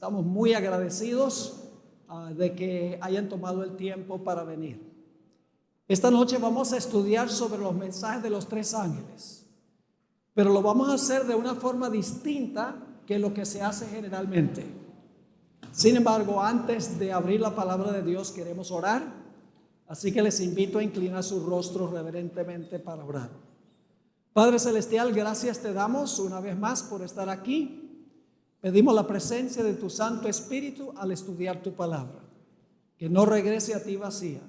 Estamos muy agradecidos de que hayan tomado el tiempo para venir. Esta noche vamos a estudiar sobre los mensajes de los tres ángeles, pero lo vamos a hacer de una forma distinta que lo que se hace generalmente. Sin embargo, antes de abrir la palabra de Dios, queremos orar, así que les invito a inclinar sus rostros reverentemente para orar. Padre Celestial, gracias te damos una vez más por estar aquí. Pedimos la presencia de tu Santo Espíritu al estudiar tu palabra, que no regrese a ti vacía.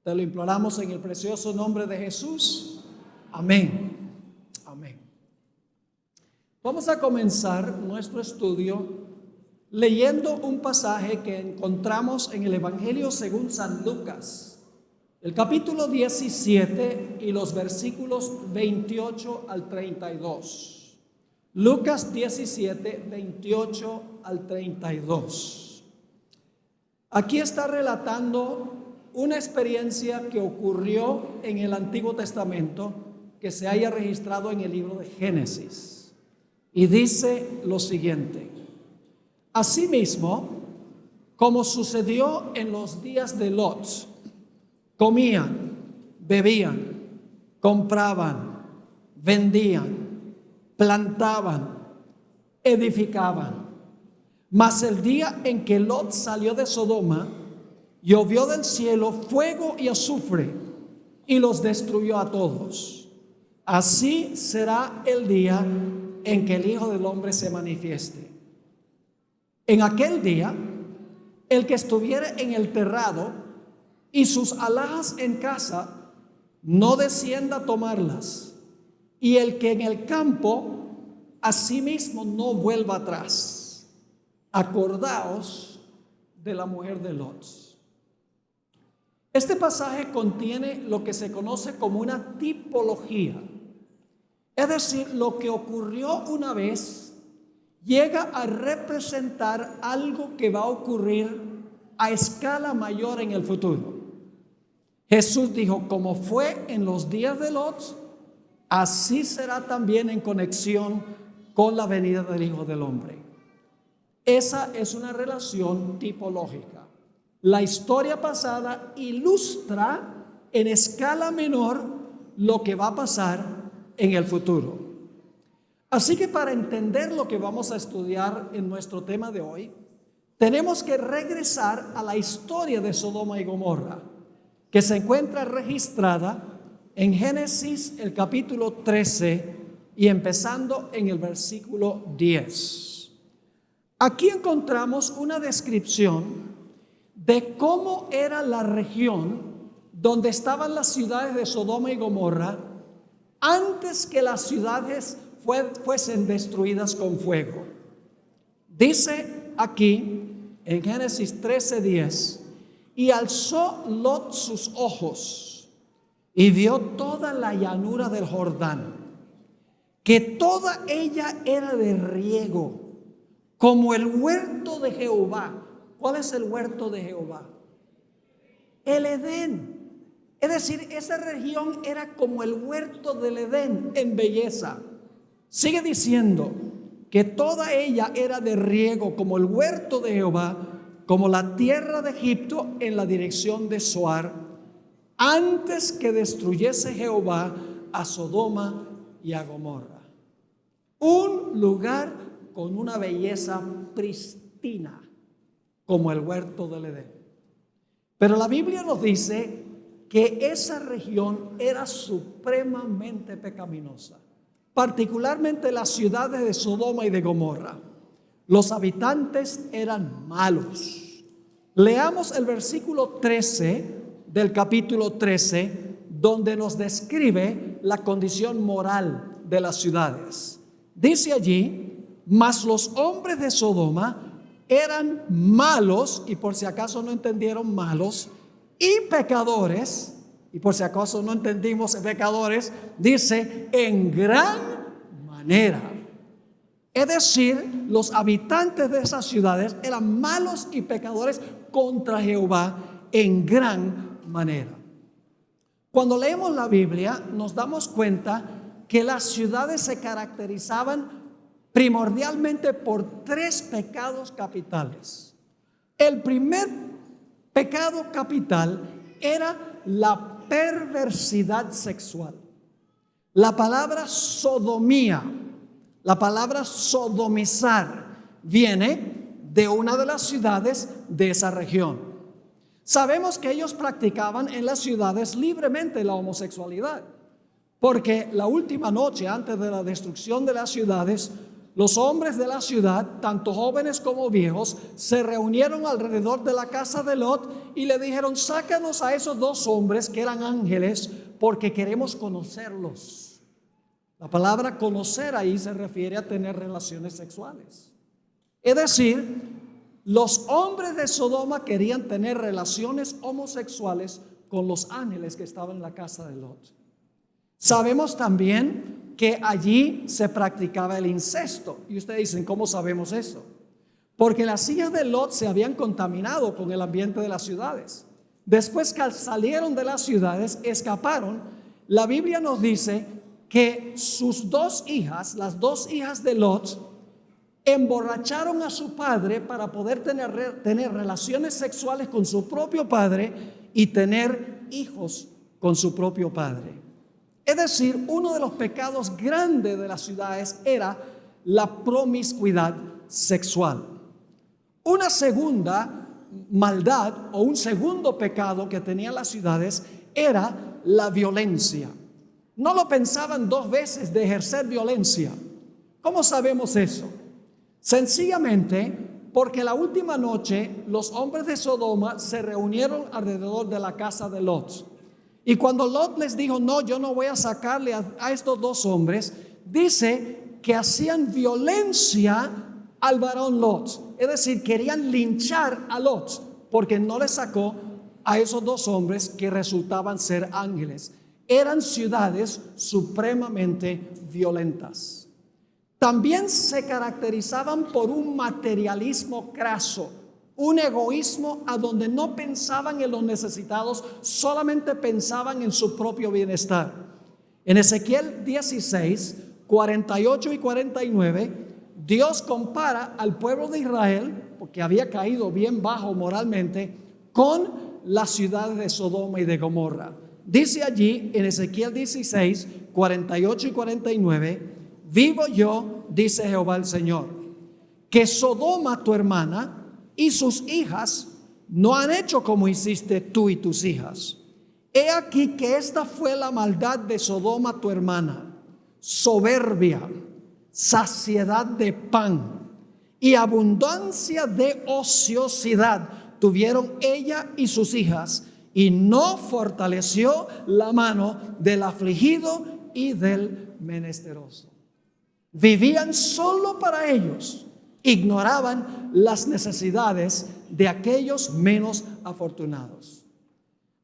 Te lo imploramos en el precioso nombre de Jesús. Amén. Amén. Vamos a comenzar nuestro estudio leyendo un pasaje que encontramos en el Evangelio según San Lucas, el capítulo 17 y los versículos 28 al 32. Lucas 17, 28 al 32. Aquí está relatando una experiencia que ocurrió en el Antiguo Testamento que se haya registrado en el libro de Génesis. Y dice lo siguiente: Asimismo, como sucedió en los días de Lot, comían, bebían, compraban, vendían, plantaban, edificaban. Mas el día en que Lot salió de Sodoma, llovió del cielo fuego y azufre y los destruyó a todos. Así será el día en que el Hijo del Hombre se manifieste. En aquel día, el que estuviere en el terrado y sus alhajas en casa, no descienda a tomarlas. Y el que en el campo, asimismo no vuelva atrás. Acordaos de la mujer de Lot. Este pasaje contiene lo que se conoce como una tipología. Es decir, lo que ocurrió una vez llega a representar algo que va a ocurrir a escala mayor en el futuro. Jesús dijo, como fue en los días de Lot, así será también en conexión con la venida del Hijo del Hombre. Esa es una relación tipológica. La historia pasada ilustra en escala menor lo que va a pasar en el futuro. Así que para entender lo que vamos a estudiar en nuestro tema de hoy, tenemos que regresar a la historia de Sodoma y Gomorra, que se encuentra registrada en Génesis el capítulo 13 y empezando en el versículo 10. Aquí encontramos una descripción de cómo era la región donde estaban las ciudades de Sodoma y Gomorra antes que las ciudades fuesen destruidas con fuego. Dice aquí en Génesis 13:10, y alzó Lot sus ojos y vio toda la llanura del Jordán, que toda ella era de riego, como el huerto de Jehová. ¿Cuál es el huerto de Jehová? El Edén. Es decir, esa región era como el huerto del Edén en belleza. Sigue diciendo que toda ella era de riego, como el huerto de Jehová, como la tierra de Egipto en la dirección de Zoar, antes que destruyese Jehová a Sodoma y a Gomorra. Un lugar con una belleza pristina, como el huerto del Edén. Pero la Biblia nos dice que esa región era supremamente pecaminosa, particularmente las ciudades de Sodoma y de Gomorra. Los habitantes eran malos. Leamos el versículo 13 del capítulo 13, donde nos describe la condición moral de las ciudades. Dice allí, mas los hombres de Sodoma eran malos, y por si acaso no entendieron malos, y pecadores, y por si acaso no entendimos pecadores, dice en gran manera. Es decir, los habitantes de esas ciudades eran malos y pecadores contra Jehová en gran manera. Cuando leemos la Biblia nos damos cuenta que las ciudades se caracterizaban primordialmente por tres pecados capitales. El primer pecado capital era la perversidad sexual. La palabra sodomía, la palabra sodomizar, viene de una de las ciudades de esa región. Sabemos que ellos practicaban en las ciudades libremente la homosexualidad, porque la última noche antes de la destrucción de las ciudades, los hombres de la ciudad, tanto jóvenes como viejos, se reunieron alrededor de la casa de Lot y le dijeron: sácanos a esos dos hombres que eran ángeles, porque queremos conocerlos. La palabra conocer ahí se refiere a tener relaciones sexuales. Es decir, los hombres de Sodoma querían tener relaciones homosexuales con los ángeles que estaban en la casa de Lot. Sabemos también que allí se practicaba el incesto. Y ustedes dicen: ¿cómo sabemos eso? Porque las hijas de Lot se habían contaminado con el ambiente de las ciudades. Después que salieron de las ciudades, escaparon. La Biblia nos dice que sus dos hijas, las dos hijas de Lot, emborracharon a su padre para poder tener relaciones sexuales con su propio padre y tener hijos con su propio padre. Es decir, uno de los pecados grandes de las ciudades era la promiscuidad sexual. Una segunda maldad o un segundo pecado que tenían las ciudades era la violencia. No lo pensaban dos veces de ejercer violencia. ¿Cómo sabemos eso? Sencillamente porque la última noche los hombres de Sodoma se reunieron alrededor de la casa de Lot. Y cuando Lot les dijo: no, yo no voy a sacarle a estos dos hombres, dice que hacían violencia al varón Lot. Es decir, querían linchar a Lot porque no le sacó a esos dos hombres que resultaban ser ángeles. Eran ciudades supremamente violentas. También se caracterizaban por un materialismo craso, un egoísmo a donde no pensaban en los necesitados, solamente pensaban en su propio bienestar. En Ezequiel 16, 48 y 49, Dios compara al pueblo de Israel, porque había caído bien bajo moralmente, con las ciudades de Sodoma y de Gomorra. Dice allí en Ezequiel 16, 48 y 49, vivo yo, dice Jehová el Señor, que Sodoma tu hermana y sus hijas no han hecho como hiciste tú y tus hijas. He aquí que esta fue la maldad de Sodoma tu hermana: soberbia, saciedad de pan y abundancia de ociosidad tuvieron ella y sus hijas, y no fortaleció la mano del afligido y del menesteroso. Vivían solo para ellos, ignoraban las necesidades de aquellos menos afortunados.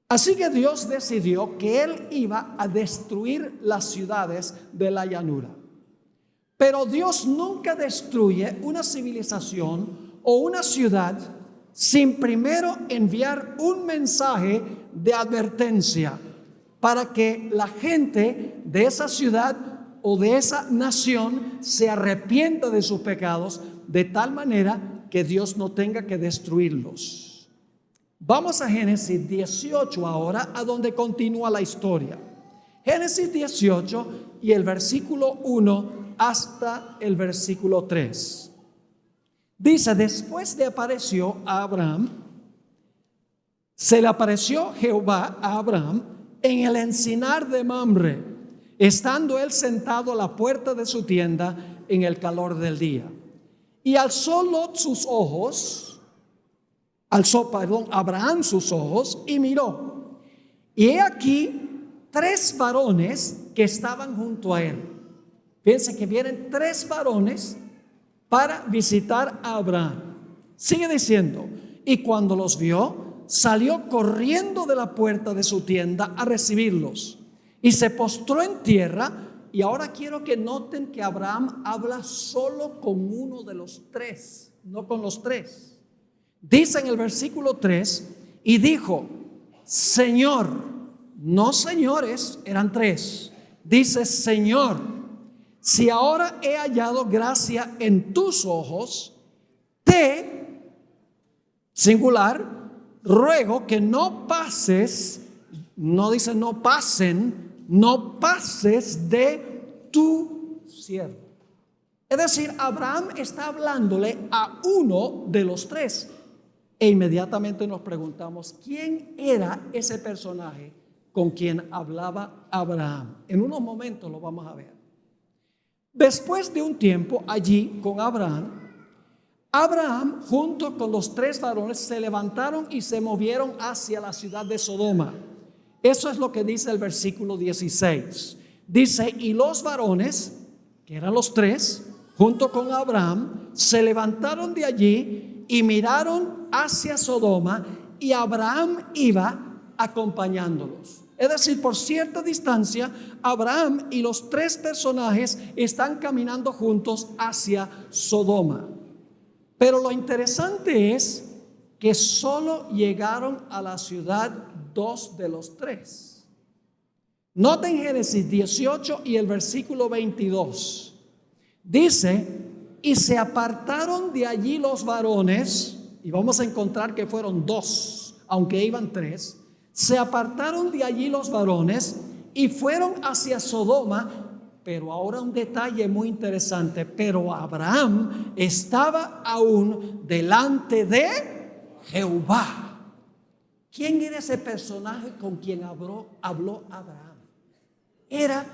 Así que Dios decidió que Él iba a destruir las ciudades de la llanura. Pero Dios nunca destruye una civilización o una ciudad sin primero enviar un mensaje de advertencia para que la gente de esa ciudad o de esa nación se arrepienta de sus pecados, de tal manera que Dios no tenga que destruirlos. Vamos a Génesis 18 ahora, a donde continúa la historia. Génesis 18 y el versículo 1 hasta el versículo 3. Dice: después le apareció a Abraham, se le apareció Jehová a Abraham en el encinar de Mamre, estando él sentado a la puerta de su tienda en el calor del día. Y Abraham sus ojos y miró. Y he aquí 3 varones que estaban junto a él. Fíjense que vienen 3 varones para visitar a Abraham. Sigue diciendo: y cuando los vio, salió corriendo de la puerta de su tienda a recibirlos y se postró en tierra. Y ahora quiero que noten que Abraham habla solo con uno de los 3, no con los 3. Dice en el versículo 3: y dijo: Señor, no señores, eran 3. Dice: Señor, si ahora he hallado gracia en tus ojos, te, singular, ruego que no pases, no dice no pasen, no pases de tu siervo. Es decir, Abraham está hablándole a uno de los tres. E inmediatamente nos preguntamos, ¿quién era ese personaje con quien hablaba Abraham? En unos momentos lo vamos a ver. Después de un tiempo allí con Abraham junto con los tres varones se levantaron y se movieron hacia la ciudad de Sodoma. Eso es lo que dice el versículo 16. Dice, y los varones, que eran los tres, junto con Abraham, se levantaron de allí y miraron hacia Sodoma, y Abraham iba acompañándolos. Es decir, por cierta distancia, Abraham y los tres personajes están caminando juntos hacia Sodoma. Pero lo interesante es que solo llegaron a la ciudad dos de los tres. Noten Génesis 18 y el versículo 22. Dice, y se apartaron de allí los varones, y vamos a encontrar que fueron dos, aunque iban tres. Se apartaron de allí los varones y fueron hacia Sodoma. Pero ahora un detalle muy interesante. Pero Abraham estaba aún delante de Jehová. ¿Quién era ese personaje con quien habló Abraham? Era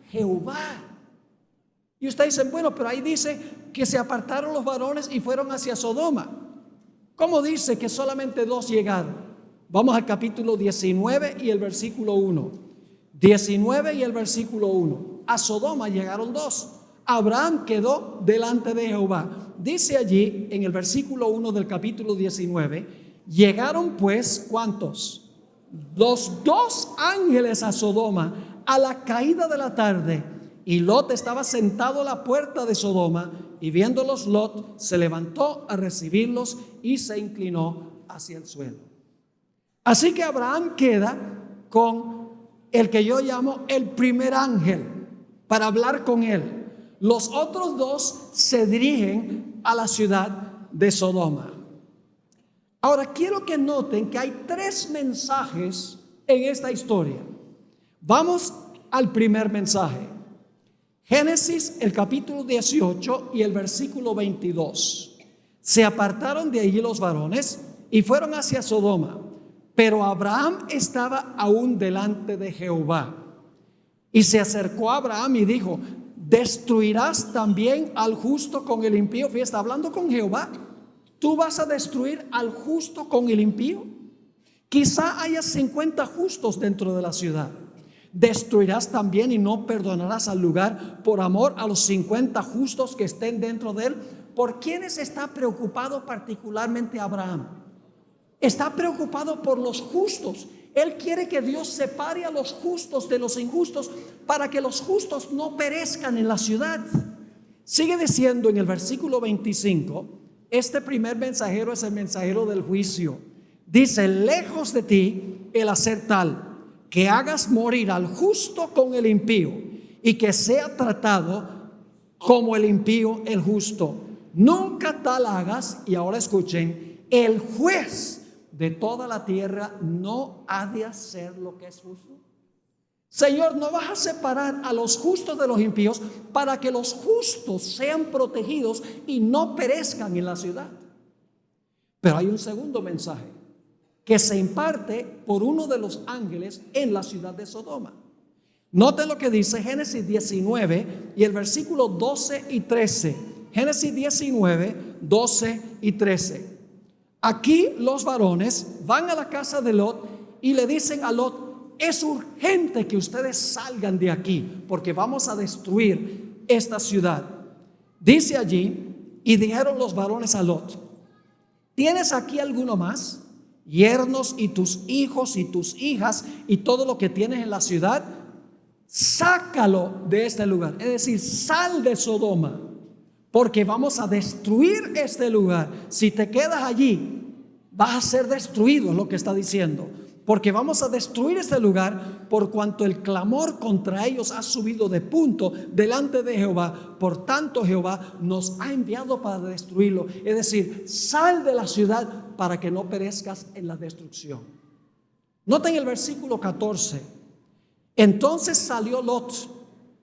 Jehová. Y ustedes dicen, bueno, pero ahí dice que se apartaron los varones y fueron hacia Sodoma. ¿Cómo dice que solamente dos llegaron? Vamos al capítulo 19 y el versículo 1. 19 y el versículo 1. A Sodoma llegaron dos. Abraham quedó delante de Jehová. Dice allí en el versículo 1 del capítulo 19, llegaron pues, ¿cuántos? Los dos ángeles a Sodoma a la caída de la tarde, y Lot estaba sentado a la puerta de Sodoma, y viéndolos Lot se levantó a recibirlos y se inclinó hacia el suelo. Así que Abraham queda con el que yo llamo el primer ángel para hablar con él. Los otros dos se dirigen a la ciudad de Sodoma. Ahora quiero que noten que hay tres mensajes en esta historia. Vamos al primer mensaje. Génesis, el capítulo 18 y el versículo 22. Se apartaron de allí los varones y fueron hacia Sodoma. Pero Abraham estaba aún delante de Jehová. Y se acercó a Abraham y dijo, ¿destruirás también al justo con el impío? Fíjate, está hablando con Jehová. ¿Tú vas a destruir al justo con el impío? Quizá haya 50 justos dentro de la ciudad. ¿Destruirás también y no perdonarás al lugar por amor a los 50 justos que estén dentro de él? ¿Por quiénes está preocupado particularmente Abraham? Está preocupado por los justos. Él quiere que Dios separe a los justos de los injustos para que los justos no perezcan en la ciudad. Sigue diciendo en el versículo 25, este primer mensajero es el mensajero del juicio. Dice, lejos de ti el hacer tal, que hagas morir al justo con el impío y que sea tratado como el impío el justo. Nunca tal hagas, y ahora escuchen, el juez de toda la tierra no ha de hacer lo que es justo. Señor, no vas a separar a los justos de los impíos para que los justos sean protegidos y no perezcan en la ciudad. Pero hay un segundo mensaje que se imparte por uno de los ángeles en la ciudad de Sodoma. Noten lo que dice Génesis 19 y el versículo 12 y 13. Génesis 19, 12 y 13. Aquí los varones van a la casa de Lot y le dicen a Lot, es urgente que ustedes salgan de aquí porque vamos a destruir esta ciudad. Dice allí, y dijeron los varones a Lot, ¿tienes aquí alguno más? Yernos y tus hijos y tus hijas y todo lo que tienes en la ciudad, sácalo de este lugar. Es decir, sal de Sodoma, porque vamos a destruir este lugar. Si te quedas allí, vas a ser destruido, es lo que está diciendo. porque vamos a destruir este lugar por cuanto el clamor contra ellos ha subido de punto delante de Jehová. Por tanto, Jehová nos ha enviado para destruirlo. Es decir, sal de la ciudad para que no perezcas en la destrucción. Noten el versículo 14. Entonces salió Lot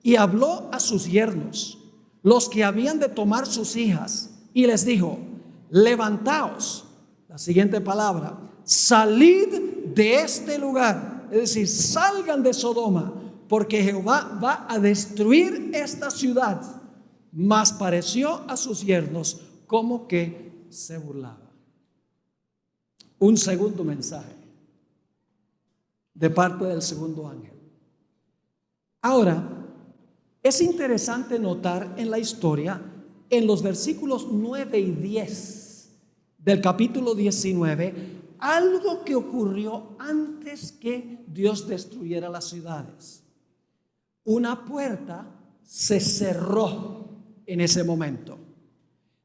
y habló a sus yernos, los que habían de tomar sus hijas, y les dijo: levantaos. La siguiente palabra: salid de este lugar. Es decir, salgan de Sodoma, porque Jehová va a destruir esta ciudad. Mas pareció a sus yernos como que se burlaba. Un segundo mensaje de parte del segundo ángel. Ahora, es interesante notar en la historia, en los versículos 9 y 10 del capítulo 19, algo que ocurrió antes que Dios destruyera las ciudades. Una puerta se cerró en ese momento.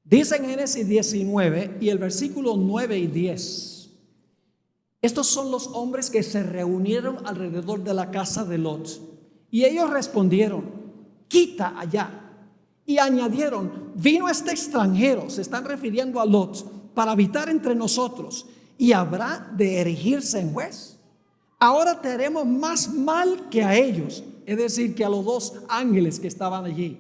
Dice en Génesis 19 y el versículo 9 y 10. Estos son los hombres que se reunieron alrededor de la casa de Lot. Y ellos respondieron: quita allá. Y añadieron: vino este extranjero, se están refiriendo a Lot, para habitar entre nosotros, y habrá de erigirse en juez. Ahora te haremos más mal que a ellos, es decir, que a los dos ángeles que estaban allí.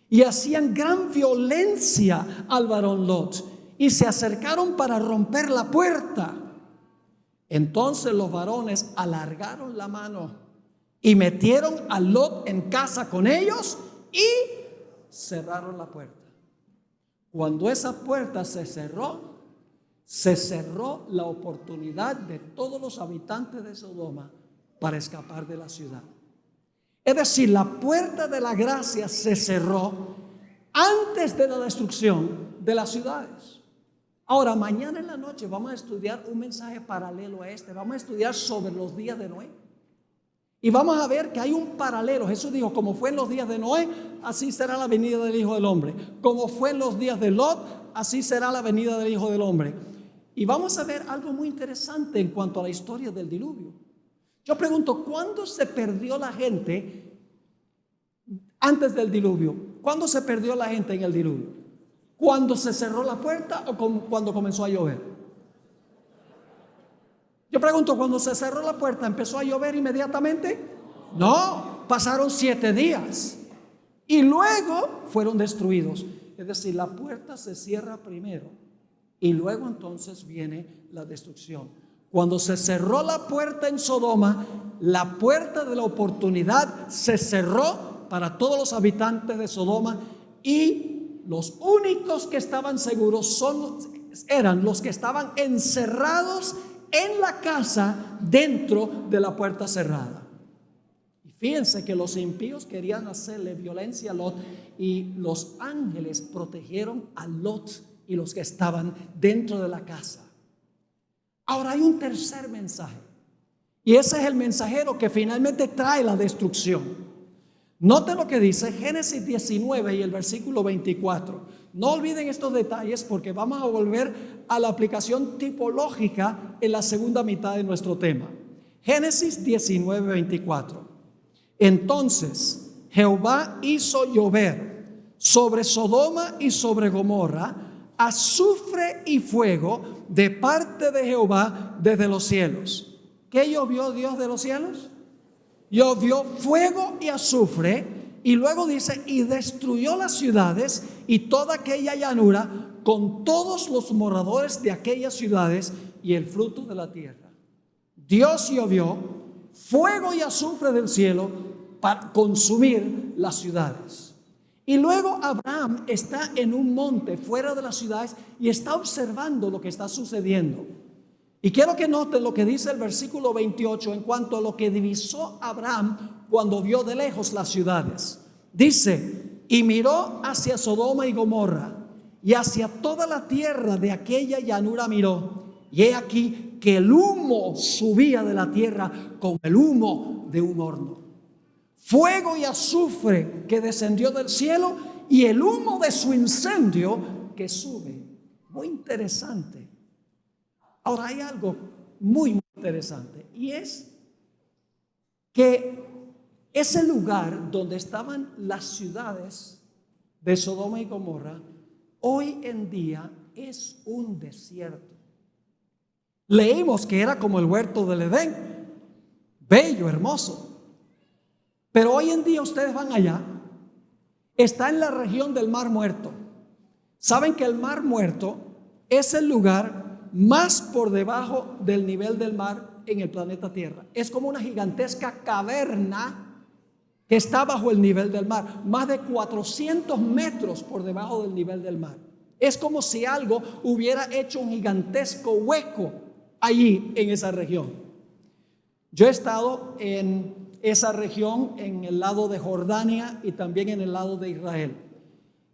Y hacían gran violencia al varón Lot, y se acercaron para romper la puerta. Entonces los varones alargaron la mano y metieron a Lot en casa con ellos y cerraron la puerta. Cuando esa puerta se cerró la oportunidad de todos los habitantes de Sodoma para escapar de la ciudad. Es decir, la puerta de la gracia se cerró antes de la destrucción de las ciudades. Ahora, mañana en la noche vamos a estudiar un mensaje paralelo a este. Vamos a estudiar sobre los días de Noé. Y vamos a ver que hay un paralelo. Jesús dijo: como fue en los días de Noé, así será la venida del Hijo del Hombre. Como fue en los días de Lot, así será la venida del Hijo del Hombre. Y vamos a ver algo muy interesante en cuanto a la historia del diluvio. Yo pregunto: ¿cuándo se perdió la gente antes del diluvio? ¿Cuándo se perdió la gente en el diluvio? ¿Cuando se cerró la puerta o cuando comenzó a llover? Yo pregunto: ¿cuando se cerró la puerta empezó a llover inmediatamente? No, pasaron 7 días y luego fueron destruidos. Es decir, la puerta se cierra primero y luego entonces viene la destrucción. Cuando se cerró la puerta en Sodoma, la puerta de la oportunidad se cerró para todos los habitantes de Sodoma, y los únicos que estaban seguros eran los que estaban encerrados en la casa dentro de la puerta cerrada. Y fíjense que los impíos querían hacerle violencia a Lot, y los ángeles protegieron a Lot y los que estaban dentro de la casa. Ahora hay un tercer mensaje, y ese es el mensajero que finalmente trae la destrucción. Noten lo que dice Génesis 19 y el versículo 24. No olviden estos detalles, porque vamos a volver a la aplicación tipológica en la segunda mitad de nuestro tema. Génesis 19, 24. Entonces Jehová hizo llover sobre Sodoma y sobre Gomorra azufre y fuego de parte de Jehová desde los cielos. ¿Qué llovió Dios de los cielos? Llovió fuego y azufre. Y luego dice: y destruyó las ciudades y toda aquella llanura con todos los moradores de aquellas ciudades y el fruto de la tierra. Dios llovió fuego y azufre del cielo para consumir las ciudades. Y luego Abraham está en un monte fuera de las ciudades y está observando lo que está sucediendo. Y quiero que noten lo que dice el versículo 28 en cuanto a lo que divisó Abraham cuando vio de lejos las ciudades. Dice: y miró hacia Sodoma y Gomorra y hacia toda la tierra de aquella llanura miró, y he aquí que el humo subía de la tierra como el humo de un horno. Fuego y azufre que descendió del cielo, y el humo de su incendio que sube. Muy interesante. Ahora hay algo muy interesante, y es que ese lugar donde estaban las ciudades de Sodoma y Gomorra, hoy en día es un desierto. Leímos que era como el huerto del Edén, bello, hermoso. Pero hoy en día ustedes van allá, está en la región del Mar Muerto. Saben que el Mar Muerto es el lugar más por debajo del nivel del mar en el planeta Tierra. Es como una gigantesca caverna que está bajo el nivel del mar, más de 400 metros por debajo del nivel del mar. Es como si algo hubiera hecho un gigantesco hueco allí en esa región. Yo he estado en esa región, en el lado de Jordania y también en el lado de Israel.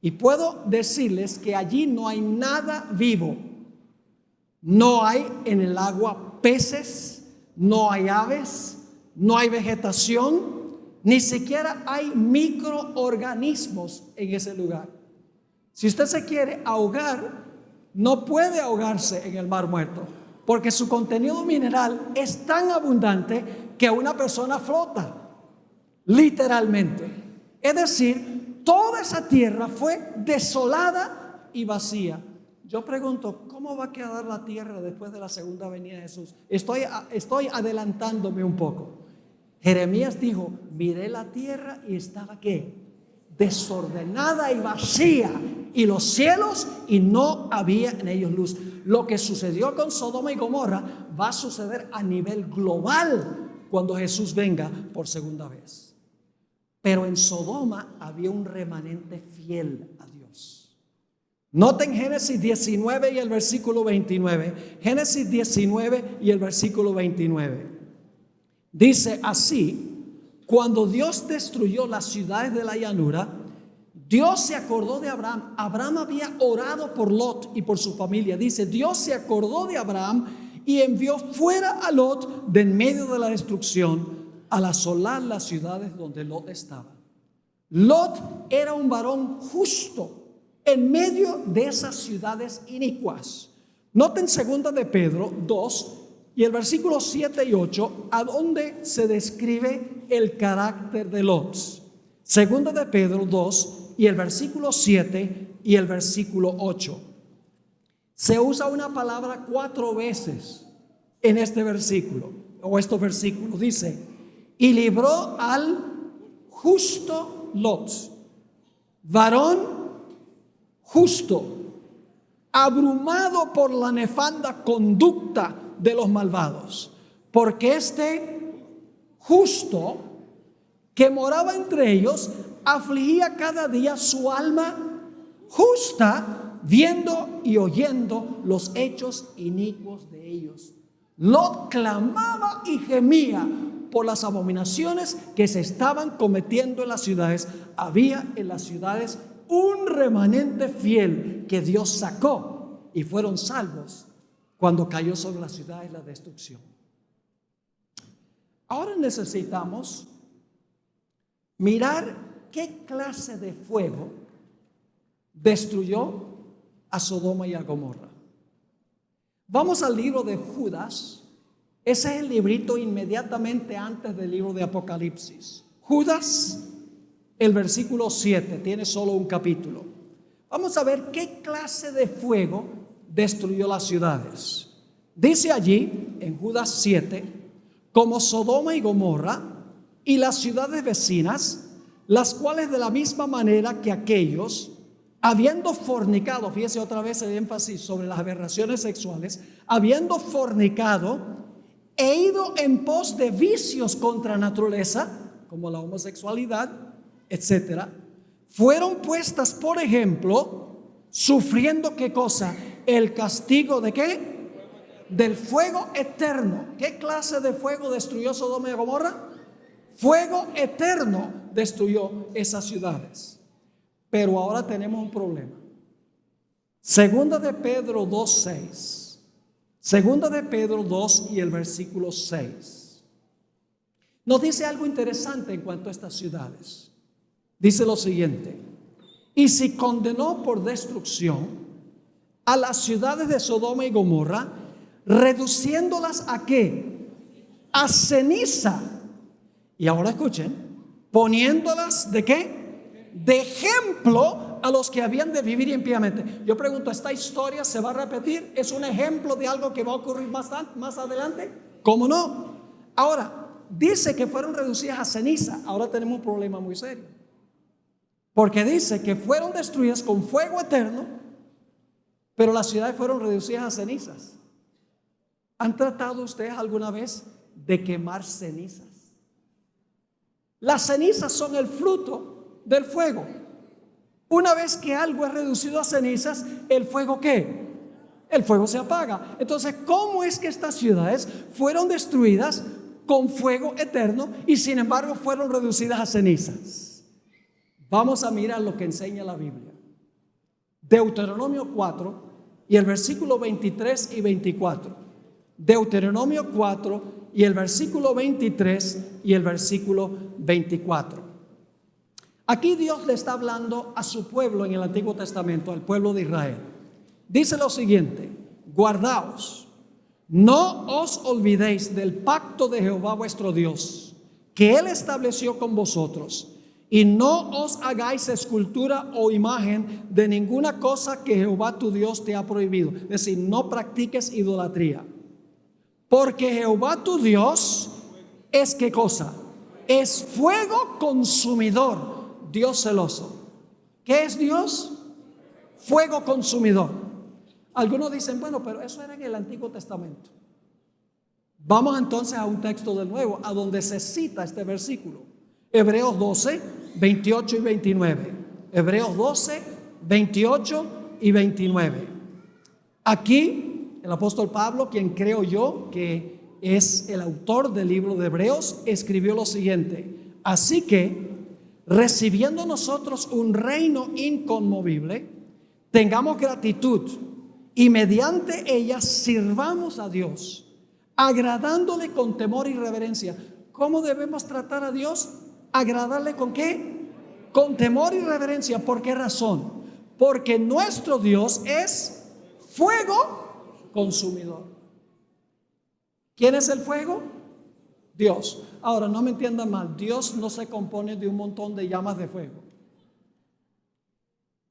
Y puedo decirles que allí no hay nada vivo. No hay en el agua peces, no hay aves, no hay vegetación. Ni siquiera hay microorganismos en ese lugar. Si usted se quiere ahogar, no puede ahogarse en el Mar Muerto, porque su contenido mineral es tan abundante que una persona flota, literalmente. Es decir, toda esa tierra fue desolada y vacía. Yo pregunto, ¿cómo va a quedar la tierra después de la segunda venida de Jesús? Estoy adelantándome un poco. Jeremías dijo, miré la tierra y estaba ¿qué? Desordenada y vacía, y los cielos y no había en ellos luz. Lo que sucedió con Sodoma y Gomorra va a suceder a nivel global cuando Jesús venga por segunda vez. Pero en Sodoma había un remanente fiel a Dios. Noten Génesis 19 y el versículo 29. Génesis 19 y el versículo 29. Dice así: cuando Dios destruyó las ciudades de la llanura, Dios se acordó de Abraham. Abraham había orado por Lot y por su familia. Dice, Dios se acordó de Abraham y envió fuera a Lot de en medio de la destrucción, al asolar las ciudades donde Lot estaba. Lot era un varón justo en medio de esas ciudades inicuas. Noten 2 de Pedro 2 y el versículo 7 y 8, a donde se describe el carácter de Lot. 2 de Pedro 2 y el versículo 7 y el versículo 8. Se usa una palabra 4 veces en este versículo, o estos versículos. Dice, y libró al justo Lot, varón justo, abrumado por la nefanda conducta de los malvados, porque este justo que moraba entre ellos afligía cada día su alma justa, viendo y oyendo los hechos inicuos de ellos. Lot clamaba y gemía por las abominaciones que se estaban cometiendo en las ciudades. Había en las ciudades un remanente fiel que Dios sacó y fueron salvos cuando cayó sobre las ciudades la destrucción. Ahora necesitamos mirar qué clase de fuego destruyó a Sodoma y a Gomorra. Vamos al libro de Judas. Ese es el librito inmediatamente antes del libro de Apocalipsis. Judas, el versículo 7, tiene solo un capítulo. Vamos a ver qué clase de fuego destruyó las ciudades. Dice allí en Judas 7, como Sodoma y Gomorra y las ciudades vecinas, las cuales de la misma manera que aquellos, habiendo fornicado, fíjese otra vez el énfasis sobre las aberraciones sexuales, habiendo fornicado e ido en pos de vicios contra naturaleza, como la homosexualidad, etcétera, fueron puestas por ejemplo, sufriendo ¿qué cosa? El castigo de ¿qué? Del fuego eterno. ¿Qué clase de fuego destruyó Sodoma y Gomorra? Fuego eterno destruyó esas ciudades. Pero ahora tenemos un problema. 2 de Pedro 2:6. 2 de Pedro 2 y el versículo 6. Nos dice algo interesante en cuanto a estas ciudades. Dice lo siguiente: y si condenó por destrucción a las ciudades de Sodoma y Gomorra, reduciéndolas ¿a qué? a ceniza. Y ahora escuchen, poniéndolas ¿de qué? De ejemplo a los que habían de vivir impíamente. Yo pregunto, ¿esta historia se va a repetir? ¿Es un ejemplo de algo que va a ocurrir más adelante? ¿Cómo no? Ahora, dice que fueron reducidas a ceniza. Ahora tenemos un problema muy serio. Porque dice que fueron destruidas con fuego eterno, pero las ciudades fueron reducidas a cenizas. ¿Han tratado ustedes alguna vez de quemar cenizas? Las cenizas son el fruto del fuego. Una vez que algo es reducido a cenizas, ¿el fuego qué? El fuego se apaga. Entonces, ¿cómo es que estas ciudades fueron destruidas con fuego eterno y sin embargo fueron reducidas a cenizas? Vamos a mirar lo que enseña la Biblia. Deuteronomio 4 y el versículo 23 y 24. Deuteronomio 4 y el versículo 23 y el versículo 24. Aquí Dios le está hablando a su pueblo en el Antiguo Testamento, al pueblo de Israel. Dice lo siguiente: guardaos, no os olvidéis del pacto de Jehová vuestro Dios, que Él estableció con vosotros, y no os hagáis escultura o imagen de ninguna cosa que Jehová tu Dios te ha prohibido. Es decir, no practiques idolatría. Porque Jehová tu Dios es ¿qué cosa? Es fuego consumidor, Dios celoso. ¿Qué es Dios? Fuego consumidor. Algunos dicen, bueno, pero eso era en el Antiguo Testamento. Vamos entonces a un texto del Nuevo, a donde se cita este versículo. Hebreos 12, 28 y 29. Hebreos 12, 28 y 29. Aquí el apóstol Pablo, quien creo yo que es el autor del libro de Hebreos, escribió lo siguiente: así que, recibiendo nosotros un reino inconmovible, tengamos gratitud y mediante ella sirvamos a Dios, agradándole con temor y reverencia. ¿Cómo debemos tratar a Dios? ¿Agradarle con qué? Con temor y reverencia. ¿Por qué razón? Porque nuestro Dios es fuego consumidor. ¿Quién es el fuego? Dios. Ahora, no me entiendan mal, Dios no se compone de un montón de llamas de fuego.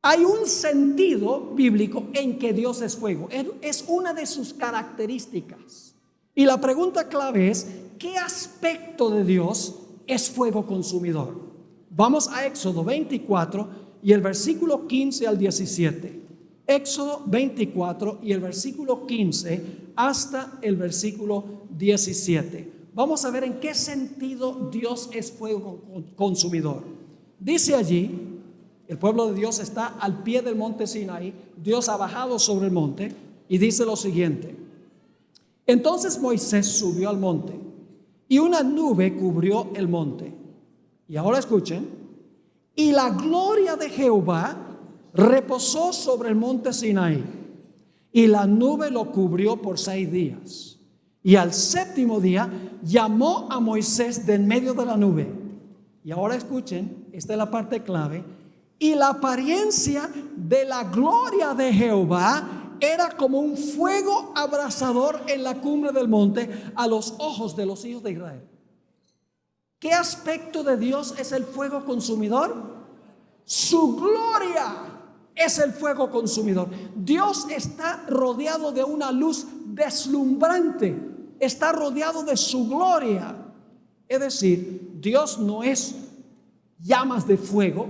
Hay un sentido bíblico en que Dios es fuego. Es una de sus características. Y la pregunta clave es, ¿qué aspecto de Dios es fuego consumidor? Vamos a Éxodo 24 y el versículo 15 al 17. Éxodo 24 y el versículo 15 hasta el versículo 17. Vamos a ver en qué sentido Dios es fuego consumidor. Dice allí, el pueblo de Dios está al pie del monte Sinaí, Dios ha bajado sobre el monte y dice lo siguiente: entonces Moisés subió al monte y una nube cubrió el monte. Y ahora escuchen: y la gloria de Jehová reposó sobre el monte Sinaí, y la nube lo cubrió por 6 días. Y al 7º día llamó a Moisés de en medio de la nube. Y ahora escuchen, esta es la parte clave: y la apariencia de la gloria de Jehová era como un fuego abrasador en la cumbre del monte a los ojos de los hijos de Israel. ¿Qué aspecto de Dios es el fuego consumidor? Su gloria es el fuego consumidor. Dios está rodeado de una luz deslumbrante, está rodeado de su gloria. Es decir, Dios no es llamas de fuego.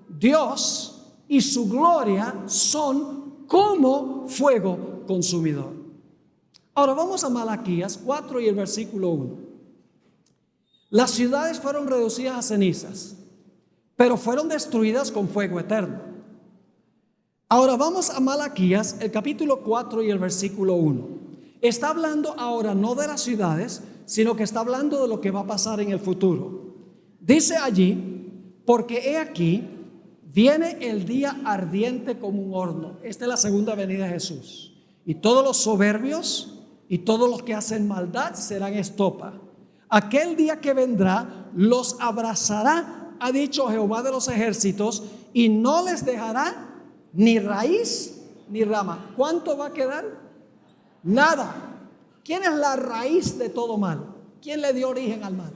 Dios y su gloria son como fuego consumidor. Ahora vamos a Malaquías 4 y el versículo 1. Las ciudades fueron reducidas a cenizas, pero fueron destruidas con fuego eterno. Ahora vamos a Malaquías, el capítulo 4 y el versículo 1. Está hablando ahora no de las ciudades, sino que está hablando de lo que va a pasar en el futuro. Dice allí: porque he aquí, viene el día ardiente como un horno. Esta es la segunda venida de Jesús. Y todos los soberbios y todos los que hacen maldad serán estopa. Aquel día que vendrá los abrazará, ha dicho Jehová de los ejércitos, y no les dejará ni raíz ni rama. ¿Cuánto va a quedar? Nada. ¿Quién es la raíz de todo mal? ¿Quién le dio origen al mal?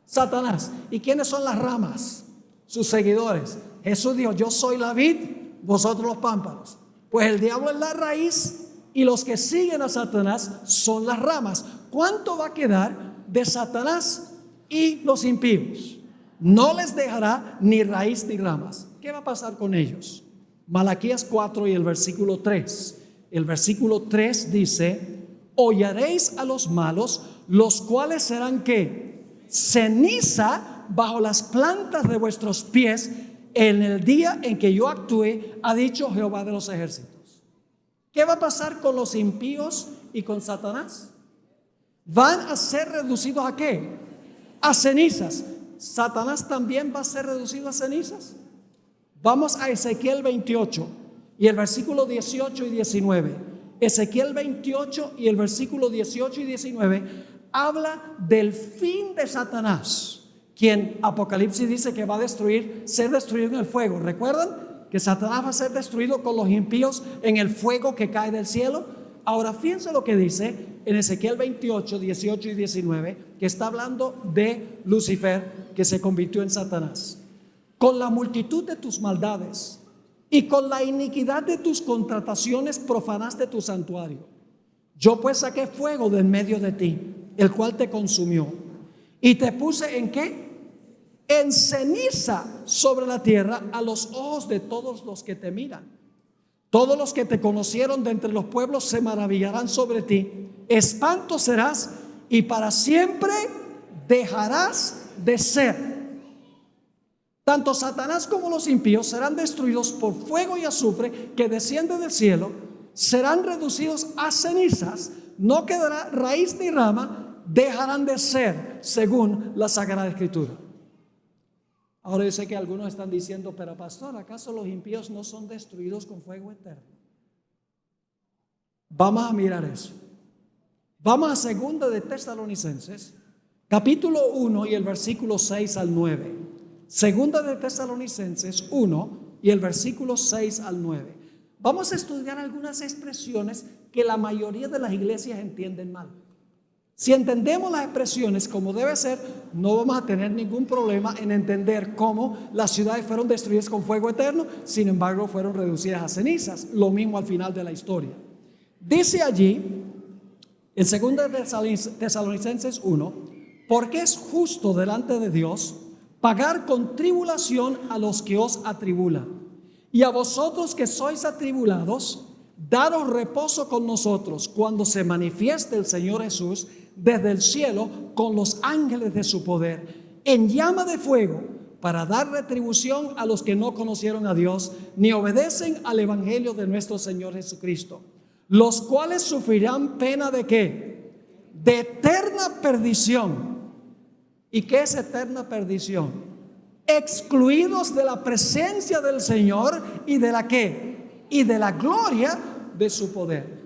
Satanás. ¿Y quiénes son las ramas? Sus seguidores. Jesús dijo, yo soy la vid, vosotros los pámpanos. Pues el diablo es la raíz y los que siguen a Satanás son las ramas. ¿Cuánto va a quedar de Satanás y los impíos? No les dejará ni raíz ni ramas. ¿Qué va a pasar con ellos? Malaquías 4 y el versículo 3. El versículo 3 dice, hollaréis a los malos, los cuales serán ¿qué? Ceniza bajo las plantas de vuestros pies en el día en que yo actúe, ha dicho Jehová de los ejércitos. ¿Qué va a pasar con los impíos y con Satanás? Van a ser reducidos ¿a qué? A cenizas. ¿Satanás también va a ser reducido a cenizas? Vamos a Ezequiel 28 y el versículo 18 y 19. Ezequiel 28 y el versículo 18 y 19 habla del fin de Satanás, quien Apocalipsis dice que va a ser destruido en el fuego. ¿Recuerdan que Satanás va a ser destruido con los impíos en el fuego que cae del cielo? Ahora fíjense lo que dice en Ezequiel 28, 18 y 19, que está hablando de Lucifer, que se convirtió en Satanás. Con la multitud de tus maldades y con la iniquidad de tus contrataciones profanaste tu santuario. Yo pues saqué fuego de en medio de ti, el cual te consumió. Y te puse ¿en qué? En ceniza sobre la tierra a los ojos de todos los que te miran. Todos los que te conocieron de entre los pueblos se maravillarán sobre ti. Espanto serás y para siempre dejarás de ser. Tanto Satanás como los impíos serán destruidos por fuego y azufre que desciende del cielo. Serán reducidos a cenizas. No quedará raíz ni rama. Dejarán de ser según la Sagrada Escritura. Ahora yo sé que algunos están diciendo, pero pastor, ¿acaso los impíos no son destruidos con fuego eterno? Vamos a mirar eso. Vamos a segunda de Tesalonicenses, capítulo 1 y el versículo 6 al 9. Segunda de Tesalonicenses 1 y el versículo 6 al 9. Vamos a estudiar algunas expresiones que la mayoría de las iglesias entienden mal. Si entendemos las expresiones como debe ser, no vamos a tener ningún problema en entender cómo las ciudades fueron destruidas con fuego eterno, sin embargo fueron reducidas a cenizas. Lo mismo al final de la historia. Dice allí, en 2 Tesalonicenses 1, porque es justo delante de Dios pagar con tribulación a los que os atribulan. Y a vosotros que sois atribulados, daros reposo con nosotros cuando se manifieste el Señor Jesús desde el cielo con los ángeles de su poder, en llama de fuego, para dar retribución a los que no conocieron a Dios, ni obedecen al evangelio de nuestro Señor Jesucristo, los cuales sufrirán pena ¿de qué? De eterna perdición. ¿Y qué es eterna perdición? Excluidos de la presencia del Señor y de la ¿qué? Y de la gloria de su poder.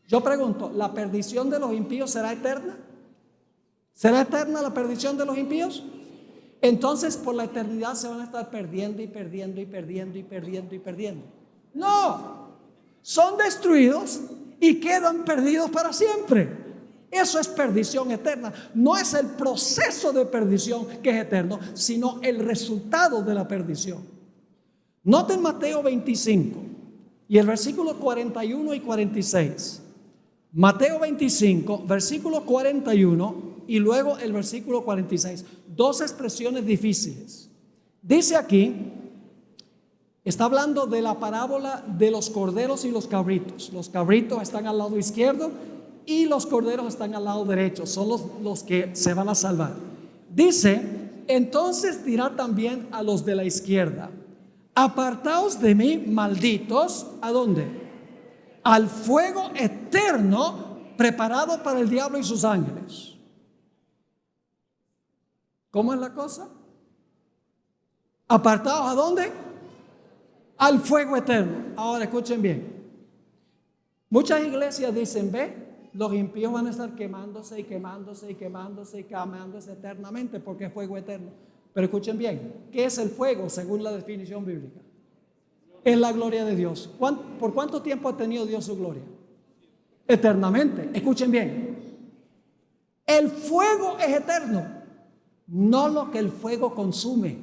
Yo pregunto, ¿la perdición de los impíos será eterna? ¿Será eterna la perdición de los impíos? Entonces por la eternidad se van a estar perdiendo y perdiendo y perdiendo y perdiendo y perdiendo. No, son destruidos y quedan perdidos para siempre. Eso es perdición eterna. No es el proceso de perdición que es eterno, sino el resultado de la perdición. Noten Mateo 25 y el versículo 41 y 46. Mateo 25, versículo 41 y luego el versículo 46. Dos expresiones difíciles. Dice aquí, está hablando de la parábola de los corderos y los cabritos. Los cabritos están al lado izquierdo y los corderos están al lado derecho. Son los que se van a salvar. Dice, entonces dirá también a los de la izquierda, apartaos de mí, malditos, ¿a dónde? Al fuego eterno preparado para el diablo y sus ángeles. ¿Cómo es la cosa? ¿Apartados a dónde? Al fuego eterno. Ahora escuchen bien. Muchas iglesias dicen, ve, los impíos van a estar quemándose y quemándose y quemándose y quemándose eternamente porque es fuego eterno. Pero escuchen bien, ¿qué es el fuego según la definición bíblica? Es la gloria de Dios. ¿Por cuánto tiempo ha tenido Dios su gloria? Eternamente. Escuchen bien. El fuego es eterno, no lo que el fuego consume.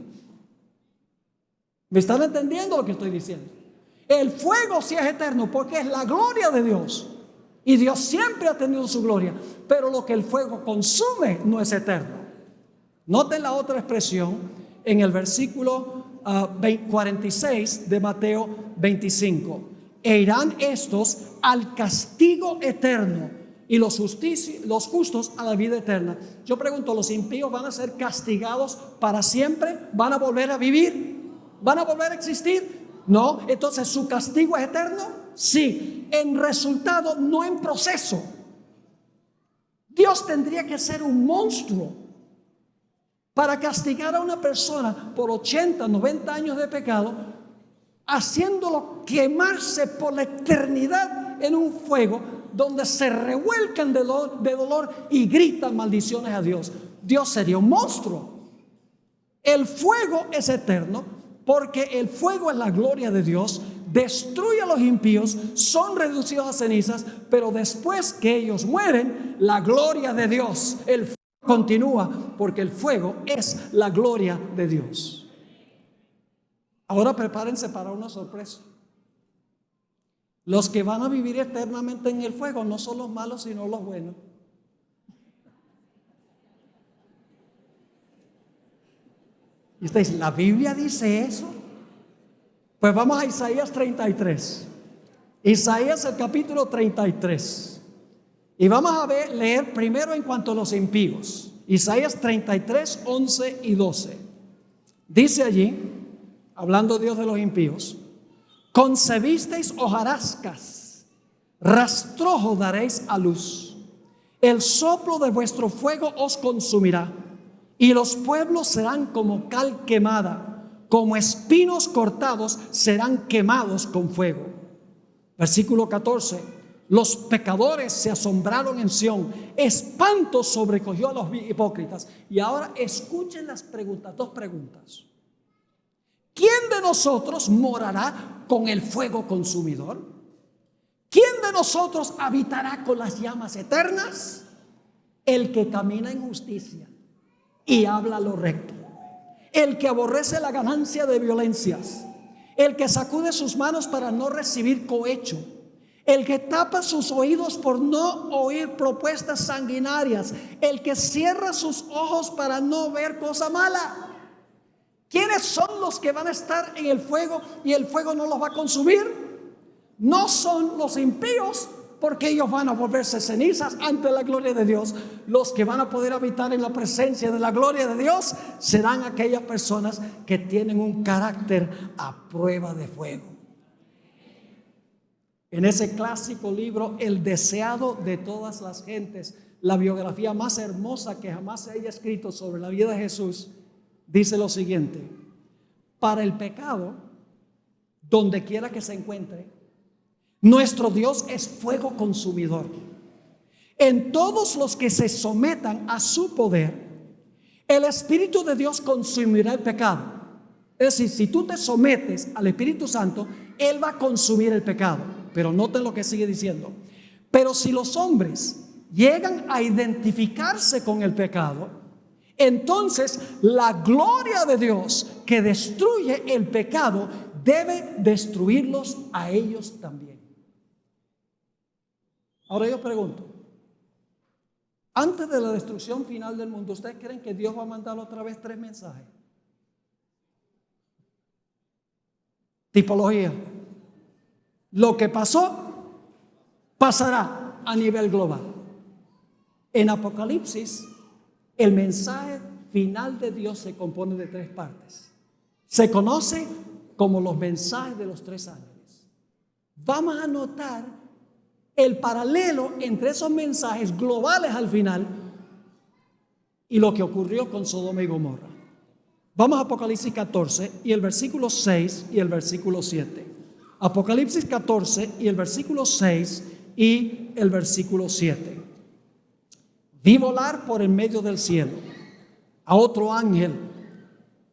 ¿Me están entendiendo lo que estoy diciendo? El fuego sí es eterno porque es la gloria de Dios. Y Dios siempre ha tenido su gloria. Pero lo que el fuego consume no es eterno. Noten la otra expresión en el versículo 46 de Mateo 25. E irán estos al castigo eterno y los justos a la vida eterna. Yo pregunto, ¿los impíos van a ser castigados para siempre? ¿Van a volver a vivir? ¿Van a volver a existir? No. Entonces, ¿su castigo es eterno? Sí. En resultado, no en proceso. Dios tendría que ser un monstruo para castigar a una persona por 80, 90 años de pecado, haciéndolo quemarse por la eternidad en un fuego donde se revuelcan de dolor y gritan maldiciones a Dios. Dios sería un monstruo. El fuego es eterno porque el fuego es la gloria de Dios, destruye a los impíos, son reducidos a cenizas, pero después que ellos mueren, la gloria de Dios, el fuego continúa porque el fuego es la gloria de Dios. Ahora prepárense para una sorpresa. Los que van a vivir eternamente en el fuego no son los malos, sino los buenos. Y usted dice, ¿la Biblia dice eso? Pues vamos a Isaías 33. Isaías el capítulo 33. Y vamos a leer primero en cuanto a los impíos. Isaías 33, 11 y 12. Dice allí, hablando Dios de los impíos: concebisteis hojarascas, rastrojo daréis a luz. El soplo de vuestro fuego os consumirá, y los pueblos serán como cal quemada, como espinos cortados serán quemados con fuego. Versículo 14. Los pecadores se asombraron en Sión, espanto sobrecogió a los hipócritas. Y ahora escuchen las preguntas, dos preguntas. ¿Quién de nosotros morará con el fuego consumidor? ¿Quién de nosotros habitará con las llamas eternas? El que camina en justicia y habla lo recto, el que aborrece la ganancia de violencias, el que sacude sus manos para no recibir cohecho, el que tapa sus oídos por no oír propuestas sanguinarias, el que cierra sus ojos para no ver cosa mala. ¿Quiénes son los que van a estar en el fuego y el fuego no los va a consumir? No son los impíos, porque ellos van a volverse cenizas ante la gloria de Dios. Los que van a poder habitar en la presencia de la gloria de Dios serán aquellas personas que tienen un carácter a prueba de fuego. En ese clásico libro, El deseado de todas las gentes, la biografía más hermosa que jamás se haya escrito sobre la vida de Jesús, dice lo siguiente: para el pecado, donde quiera que se encuentre, nuestro Dios es fuego consumidor. En todos los que se sometan a su poder, el Espíritu de Dios consumirá el pecado. Es decir, si tú te sometes al Espíritu Santo, Él va a consumir el pecado. Pero noten lo que sigue diciendo: pero si los hombres llegan a identificarse con el pecado, entonces la gloria de Dios que destruye el pecado debe destruirlos a ellos también. Ahora yo pregunto, antes de la destrucción final del mundo, ¿ustedes creen que Dios va a mandar otra vez 3 mensajes? Tipología: lo que pasó, pasará a nivel global. En Apocalipsis, el mensaje final de Dios se compone de 3 partes. Se conoce como los mensajes de los 3 ángeles. Vamos a notar el paralelo entre esos mensajes globales al final y lo que ocurrió con Sodoma y Gomorra. Vamos a Apocalipsis 14 y el versículo 6 y el versículo 7. Apocalipsis 14 y el versículo 6 y el versículo 7. Vi volar por en medio del cielo a otro ángel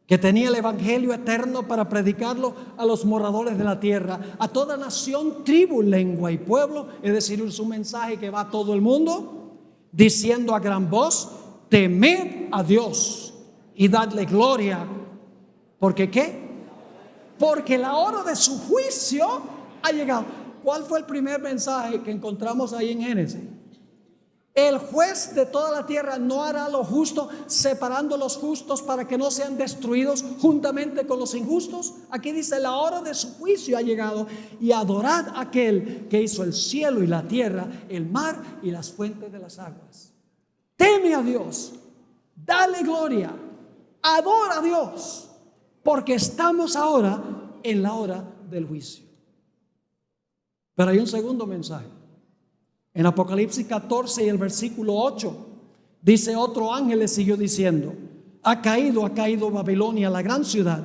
que tenía el evangelio eterno para predicarlo a los moradores de la tierra, a toda nación, tribu, lengua y pueblo. Es decir, es un mensaje que va a todo el mundo. diciendo a gran voz: temed a Dios y dadle gloria. ¿Porque qué? Porque la hora de su juicio ha llegado. ¿Cuál fue el primer mensaje que encontramos ahí en Génesis? El juez de toda la tierra no hará lo justo, separando los justos para que no sean destruidos juntamente con los injustos. Aquí dice: la hora de su juicio ha llegado, y adorad a aquel que hizo el cielo y la tierra, el mar y las fuentes de las aguas. Teme a Dios, dale gloria, adora a Dios, porque estamos ahora en la hora del juicio. Pero hay un segundo mensaje. En Apocalipsis 14 y el versículo 8 dice: otro ángel le siguió diciendo: ha caído Babilonia, la gran ciudad,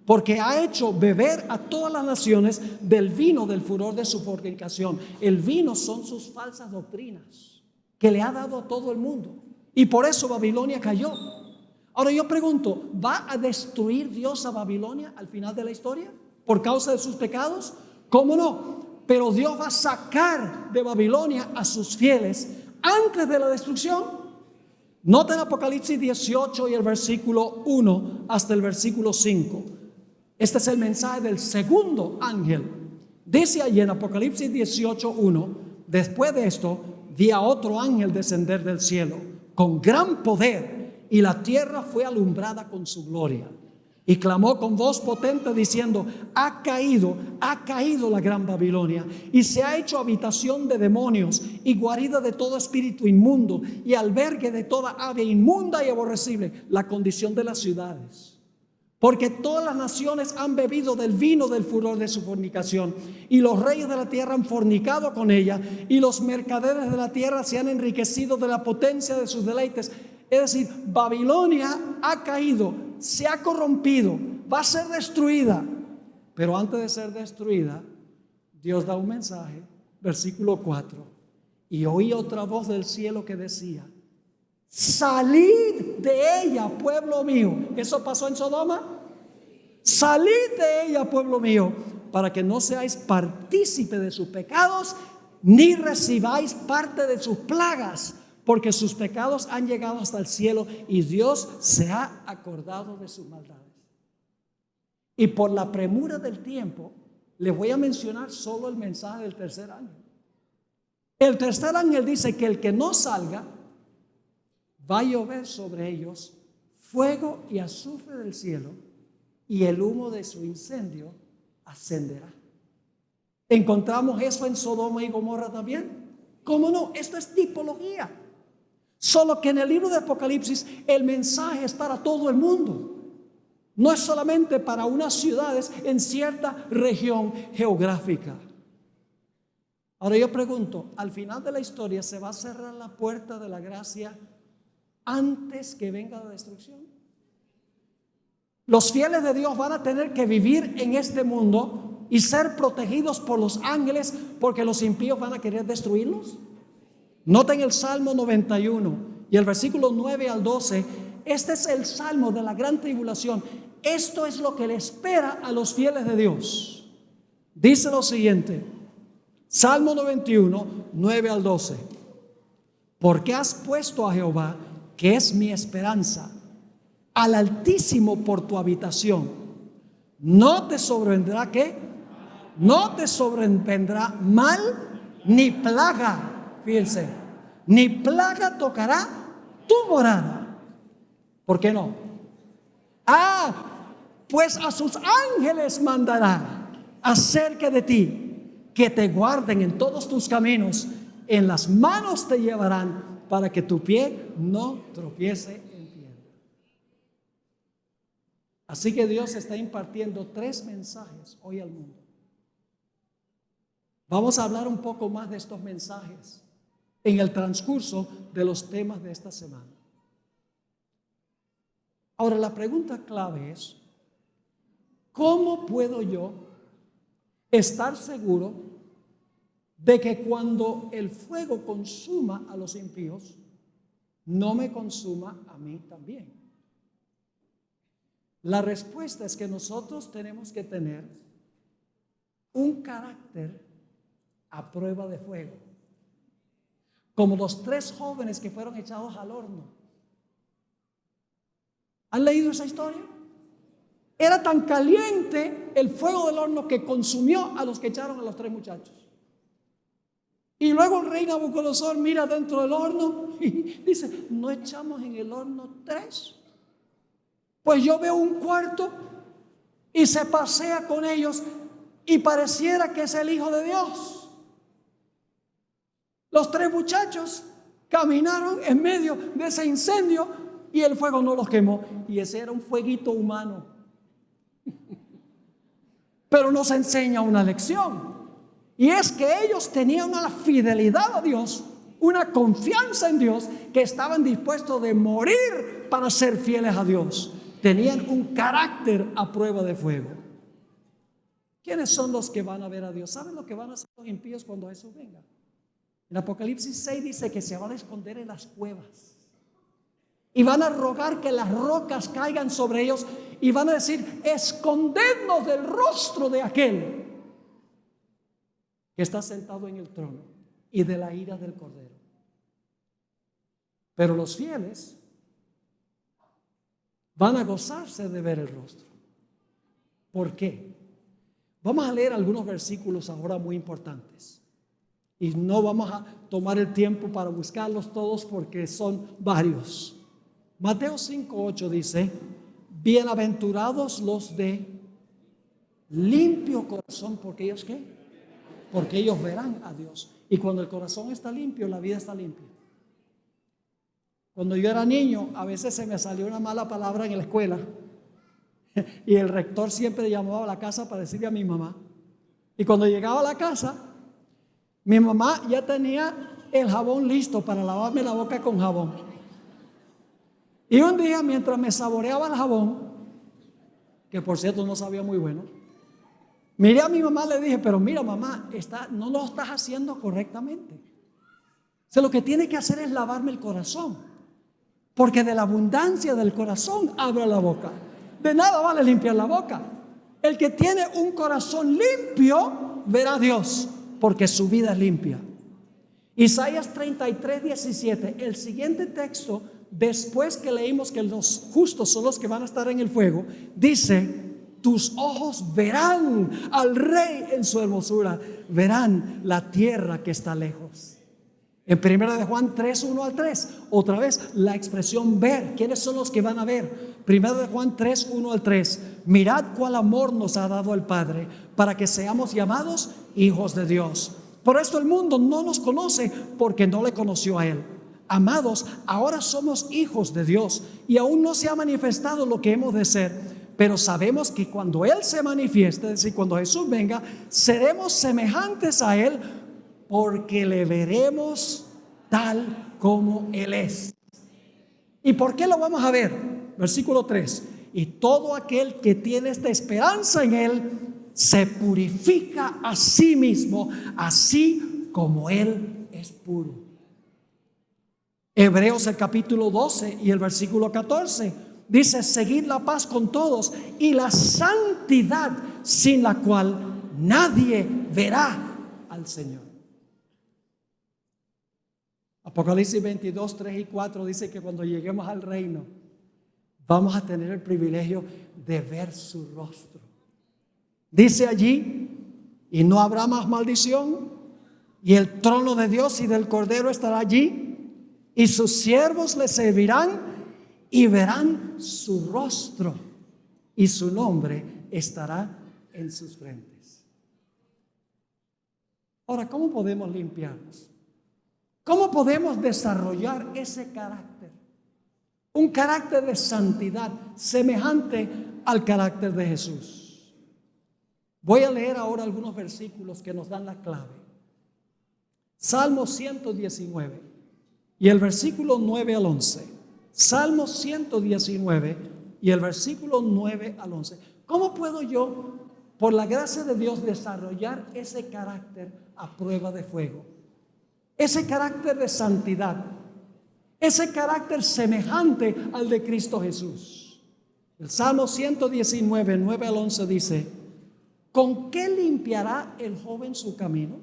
porque ha hecho beber a todas las naciones del vino del furor de su fornicación. El vino son sus falsas doctrinas que le ha dado a todo el mundo, y por eso Babilonia cayó. Ahora yo pregunto, ¿va a destruir Dios a Babilonia al final de la historia por causa de sus pecados? ¿Cómo no? Pero Dios va a sacar de Babilonia a sus fieles antes de la destrucción. Noten Apocalipsis 18 y el versículo 1 hasta el versículo 5. Este es el mensaje del segundo ángel. Dice allí en Apocalipsis 18, 1: después de esto vi a otro ángel descender del cielo con gran poder, y la tierra fue alumbrada con su gloria. Y clamó con voz potente diciendo: ha caído la gran Babilonia, y se ha hecho habitación de demonios y guarida de todo espíritu inmundo y albergue de toda ave inmunda y aborrecible. La condición de las ciudades. Porque todas las naciones han bebido del vino del furor de su fornicación, y los reyes de la tierra han fornicado con ella, y los mercaderes de la tierra se han enriquecido de la potencia de sus deleites. Es decir, Babilonia ha caído, se ha corrompido, va a ser destruida. Pero antes de ser destruida, Dios da un mensaje, versículo 4: y oí otra voz del cielo que decía: salid de ella, pueblo mío. ¿Eso pasó en Sodoma? Salid de ella, pueblo mío, para que no seáis partícipe de sus pecados, ni recibáis parte de sus plagas, porque sus pecados han llegado hasta el cielo, y Dios se ha acordado de sus maldades. Y por la premura del tiempo, les voy a mencionar solo el mensaje del tercer ángel. El tercer ángel dice que el que no salga, va a llover sobre ellos fuego y azufre del cielo, y el humo de su incendio ascenderá. ¿Encontramos eso en Sodoma y Gomorra también? ¿Cómo no? Esto es tipología. Solo que en el libro de Apocalipsis el mensaje es para todo el mundo. No es solamente para unas ciudades en cierta región geográfica. Ahora yo pregunto, ¿al final de la historia se va a cerrar la puerta de la gracia antes que venga la destrucción? Los fieles de Dios van a tener que vivir en este mundo y ser protegidos por los ángeles, porque los impíos van a querer destruirlos. Noten el Salmo 91 y el versículo 9 al 12. Este es el salmo de la gran tribulación. Esto es lo que le espera a los fieles de Dios. Dice lo siguiente: Salmo 91, 9 al 12. Porque has puesto a Jehová, que es mi esperanza, al Altísimo por tu habitación. No te sobrevendrá ¿qué? No te sobrevendrá mal ni plaga. Fíjense, ni plaga tocará tu morada. ¿Por qué no? Pues a sus ángeles mandará acerca de ti, que te guarden en todos tus caminos. En las manos te llevarán, para que tu pie no tropiece en piedra. Así que Dios está impartiendo 3 mensajes hoy al mundo. Vamos a hablar un poco más de estos mensajes en el transcurso de los temas de esta semana. Ahora, la pregunta clave es: ¿cómo puedo yo estar seguro de que cuando el fuego consuma a los impíos, no me consuma a mí también? La respuesta es que nosotros tenemos que tener un carácter a prueba de fuego. como los 3 jóvenes que fueron echados al horno. ¿Han leído esa historia? Era tan caliente el fuego del horno que consumió a los que echaron a los 3 muchachos. Y luego el rey Nabucodonosor mira dentro del horno y dice: ¿no echamos en el horno 3? Pues yo veo un cuarto y se pasea con ellos y pareciera que es el Hijo de Dios. Los 3 muchachos caminaron en medio de ese incendio y el fuego no los quemó. Y ese era un fueguito humano. Pero nos enseña una lección. Y es que ellos tenían una fidelidad a Dios, una confianza en Dios, que estaban dispuestos de morir para ser fieles a Dios. Tenían un carácter a prueba de fuego. ¿Quiénes son los que van a ver a Dios? ¿Saben lo que van a hacer los impíos cuando Jesús venga? En Apocalipsis 6 dice que se van a esconder en las cuevas y van a rogar que las rocas caigan sobre ellos y van a decir: escondednos del rostro de aquel que está sentado en el trono y de la ira del Cordero. Pero los fieles van a gozarse de ver el rostro. ¿Por qué? Vamos a leer algunos versículos ahora muy importantes. Y no vamos a tomar el tiempo para buscarlos todos porque son varios. Mateo 5:8 dice: bienaventurados los de limpio corazón, porque ellos ¿qué? Porque ellos verán a Dios. Y cuando el corazón está limpio, la vida está limpia. Cuando yo era niño, a veces se me salió una mala palabra en la escuela y el rector siempre llamaba a la casa para decirle a mi mamá. Y cuando llegaba a la casa, mi mamá ya tenía el jabón listo para lavarme la boca con jabón. Y un día, mientras me saboreaba el jabón, que por cierto no sabía muy bueno, miré a mi mamá y le dije: pero mira, mamá, no lo estás haciendo correctamente. O sea, lo que tiene que hacer es lavarme el corazón, porque de la abundancia del corazón habla la boca. De nada vale limpiar la boca. El que tiene un corazón limpio verá a Dios, porque su vida es limpia. Isaías 33:17, el siguiente texto, después que leímos que los justos son los que van a estar en el fuego, dice: tus ojos verán al Rey en su hermosura, verán la tierra que está lejos. En 1 de Juan 3:1-3, otra vez la expresión ver. ¿Quiénes son los que van a ver? 1 de Juan 3:1-3, mirad cuál amor nos ha dado el Padre para que seamos llamados hijos de Dios. Por esto el mundo no nos conoce, porque no le conoció a Él. Amados, ahora somos hijos de Dios y aún no se ha manifestado lo que hemos de ser. Pero sabemos que cuando Él se manifieste, es decir, cuando Jesús venga, seremos semejantes a Él, porque le veremos tal como Él es. ¿Y por qué lo vamos a ver? Versículo 3. Y todo aquel que tiene esta esperanza en Él se purifica a sí mismo, así como Él es puro. Hebreos el capítulo 12 y el versículo 14 dice: seguid la paz con todos y la santidad, sin la cual nadie verá al Señor. Apocalipsis 22:3-4 dice que cuando lleguemos al reino vamos a tener el privilegio de ver su rostro. Dice allí: y no habrá más maldición, y el trono de Dios y del Cordero estará allí, y sus siervos le servirán y verán su rostro, y su nombre estará en sus frentes. Ahora, ¿cómo podemos limpiarnos? ¿Cómo podemos desarrollar ese carácter? Un carácter de santidad semejante al carácter de Jesús. Voy a leer ahora algunos versículos que nos dan la clave. Salmo 119 y el versículo 9 al 11. Salmo 119 y el versículo 9 al 11. ¿Cómo puedo yo, por la gracia de Dios, desarrollar ese carácter a prueba de fuego? Ese carácter de santidad, ese carácter semejante al de Cristo Jesús. El Salmo 119, 9 al 11 dice: ¿con qué limpiará el joven su camino?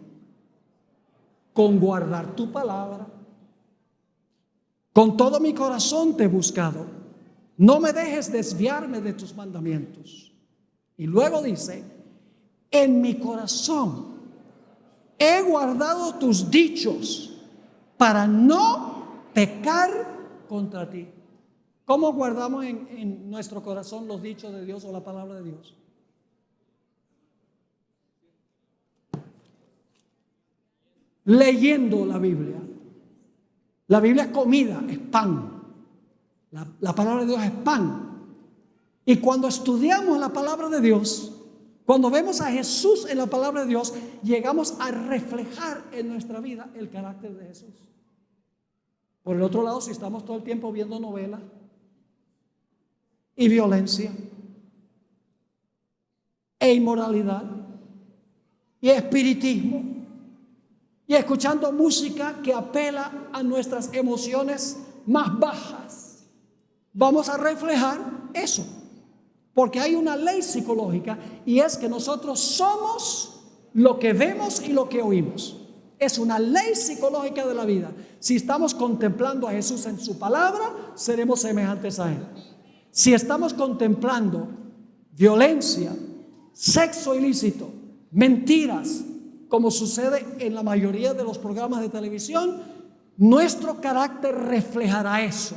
Con guardar tu palabra. Con todo mi corazón te he buscado. No me dejes desviarme de tus mandamientos. Y luego dice, en mi corazón he guardado tus dichos para no pecar contra ti. ¿Cómo guardamos en nuestro corazón los dichos de Dios o la palabra de Dios? Leyendo la Biblia. La Biblia es comida, es pan. La palabra de Dios es pan. Y cuando estudiamos la palabra de Dios, cuando vemos a Jesús en la palabra de Dios, llegamos a reflejar en nuestra vida el carácter de Jesús. Por el otro lado, si estamos todo el tiempo viendo novelas y violencia e inmoralidad y espiritismo y escuchando música que apela a nuestras emociones más bajas, vamos a reflejar eso. Porque hay una ley psicológica y es que nosotros somos lo que vemos y lo que oímos. Es una ley psicológica de la vida. Si estamos contemplando a Jesús en su palabra, seremos semejantes a Él. Si estamos contemplando violencia, sexo ilícito, mentiras, como sucede en la mayoría de los programas de televisión, nuestro carácter reflejará eso.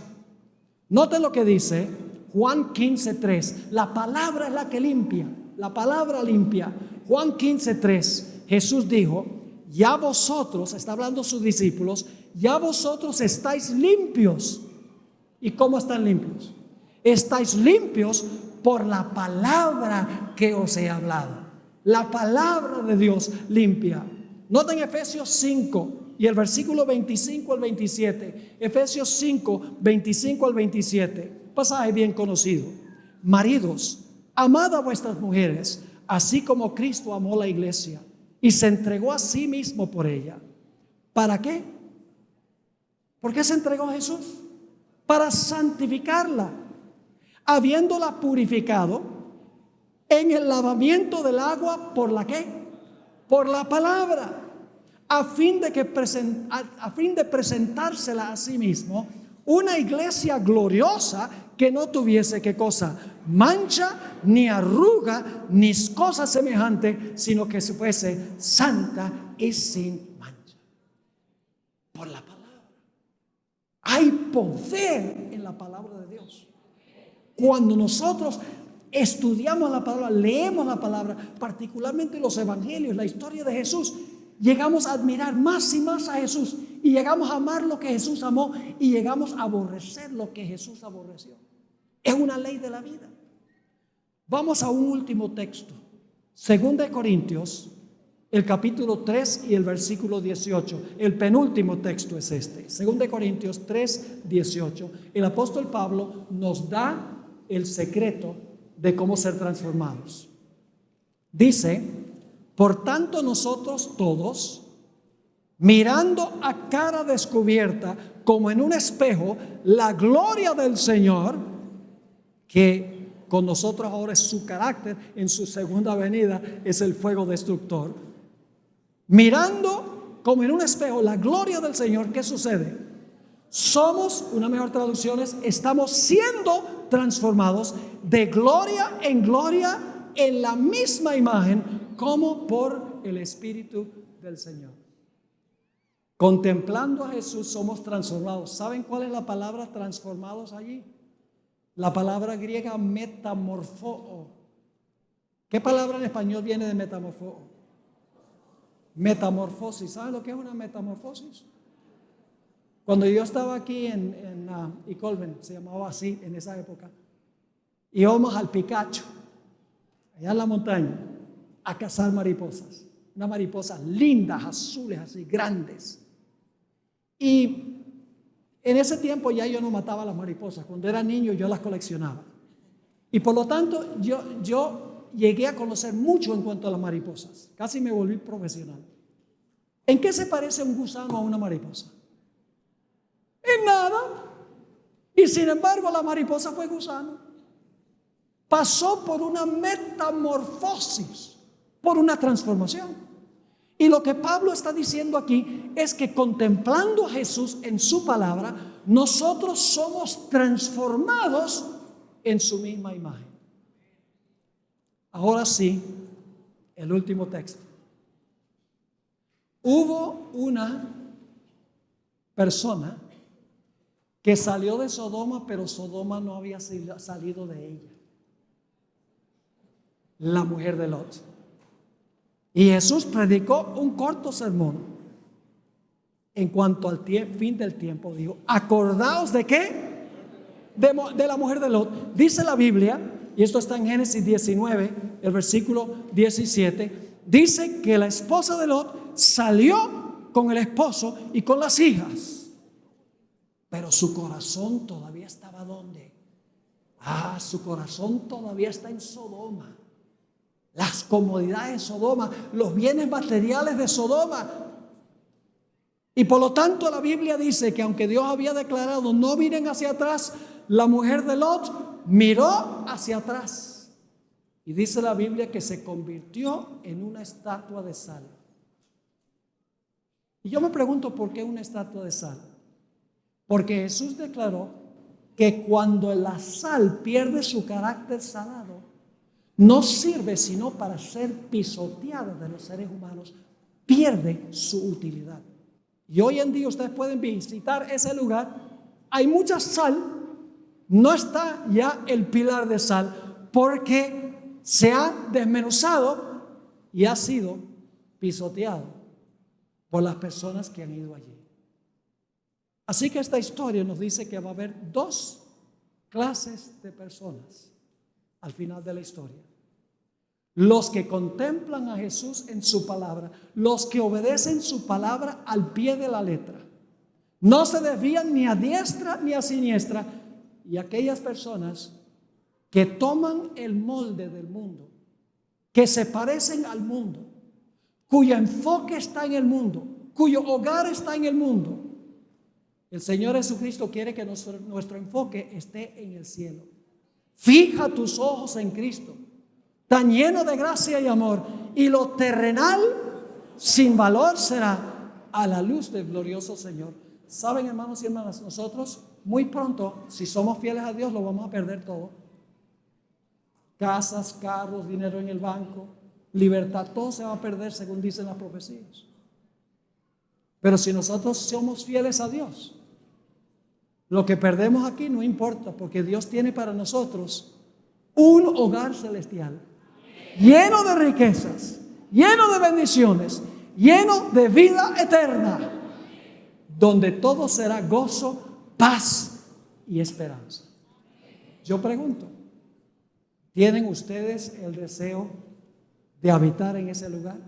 Noten lo que dice Juan 15:3. La palabra es la que limpia. La palabra limpia. Juan 15:3. Jesús dijo, ya vosotros, está hablando sus discípulos, ya vosotros estáis limpios. ¿Y cómo están limpios? Estáis limpios por la palabra que os he hablado. La palabra de Dios limpia. Noten Efesios 5 y el versículo 25 al 27. Efesios 5, 25 al 27. Pasaje bien conocido. Maridos, amad a vuestras mujeres, así como Cristo amó la iglesia y se entregó a sí mismo por ella. ¿Para qué? ¿Por qué se entregó Jesús? Para santificarla, habiéndola purificado en el lavamiento del agua. ¿Por la qué? Por la palabra, a fin de presentársela a sí mismo una iglesia gloriosa, que no tuviese ¿qué cosa? Mancha, ni arruga, ni cosa semejante, sino que fuese santa y sin mancha. Por la palabra. Hay poder en la palabra de Dios. Cuando nosotros estudiamos la palabra, leemos la palabra, particularmente los evangelios, la historia de Jesús, llegamos a admirar más y más a Jesús y llegamos a amar lo que Jesús amó y llegamos a aborrecer lo que Jesús aborreció. Es una ley de la vida. Vamos a un último texto. 2 Corintios, el capítulo 3 y el versículo 18. El penúltimo texto es este. 2 Corintios 3, 18. El apóstol Pablo nos da el secreto de cómo ser transformados. Dice, por tanto nosotros todos, mirando a cara descubierta, como en un espejo, la gloria del Señor, que con nosotros ahora es su carácter, en su segunda venida es el fuego destructor. Mirando como en un espejo la gloria del Señor, ¿qué sucede? Somos, una mejor traducción es, estamos siendo transformados de gloria en la misma imagen, como por el Espíritu del Señor. Contemplando a Jesús somos transformados. ¿Saben cuál es la palabra transformados allí? La palabra griega metamorfoo. ¿Qué palabra en español viene de metamorfoo? Metamorfosis. ¿Saben lo que es una metamorfosis? Cuando yo estaba aquí en Icolben, se llamaba así en esa época, íbamos al Picacho, allá en la montaña, a cazar mariposas. Unas mariposas lindas, azules, así, grandes. Y en ese tiempo ya yo no mataba las mariposas. Cuando era niño yo las coleccionaba. Y por lo tanto yo llegué a conocer mucho en cuanto a las mariposas. Casi me volví profesional. ¿En qué se parece un gusano a una mariposa? En nada. Y sin embargo la mariposa fue gusano. Pasó por una metamorfosis, por una transformación. Y lo que Pablo está diciendo aquí es que contemplando a Jesús en su palabra, nosotros somos transformados en su misma imagen. Ahora sí, el último texto. Hubo una persona que salió de Sodoma, pero Sodoma no había salido de ella. La mujer de Lot. Y Jesús predicó un corto sermón en cuanto al fin del tiempo. Dijo, acordaos de qué? De la mujer de Lot. Dice la Biblia, y esto está en Génesis 19, el versículo 17, dice que la esposa de Lot salió con el esposo y con las hijas, pero su corazón todavía estaba ¿dónde? Su corazón todavía está en Sodoma. Las comodidades de Sodoma, los bienes materiales de Sodoma. Y por lo tanto la Biblia dice que aunque Dios había declarado no miren hacia atrás, la mujer de Lot miró hacia atrás. Y dice la Biblia que se convirtió en una estatua de sal. Y yo me pregunto por qué una estatua de sal. Porque Jesús declaró que cuando la sal pierde su carácter salado, no sirve sino para ser pisoteada de los seres humanos, pierde su utilidad. Y hoy en día ustedes pueden visitar ese lugar, hay mucha sal, no está ya el pilar de sal, porque se ha desmenuzado y ha sido pisoteado por las personas que han ido allí. Así que esta historia nos dice que va a haber dos clases de personas al final de la historia. Los que contemplan a Jesús en su palabra, los que obedecen su palabra al pie de la letra, no se desvían ni a diestra ni a siniestra, y aquellas personas que toman el molde del mundo, que se parecen al mundo, cuyo enfoque está en el mundo, cuyo hogar está en el mundo. El Señor Jesucristo quiere que nuestro enfoque esté en el cielo. Fija tus ojos en Cristo, tan lleno de gracia y amor, y lo terrenal sin valor será a la luz del glorioso Señor. Saben, hermanos y hermanas, nosotros muy pronto, si somos fieles a Dios, lo vamos a perder todo. Casas, carros, dinero en el banco, libertad, todo se va a perder según dicen las profecías. Pero si nosotros somos fieles a Dios, lo que perdemos aquí no importa, porque Dios tiene para nosotros un hogar celestial, lleno de riquezas, lleno de bendiciones, lleno de vida eterna, donde todo será gozo, paz y esperanza. Yo pregunto, ¿tienen ustedes el deseo de habitar en ese lugar?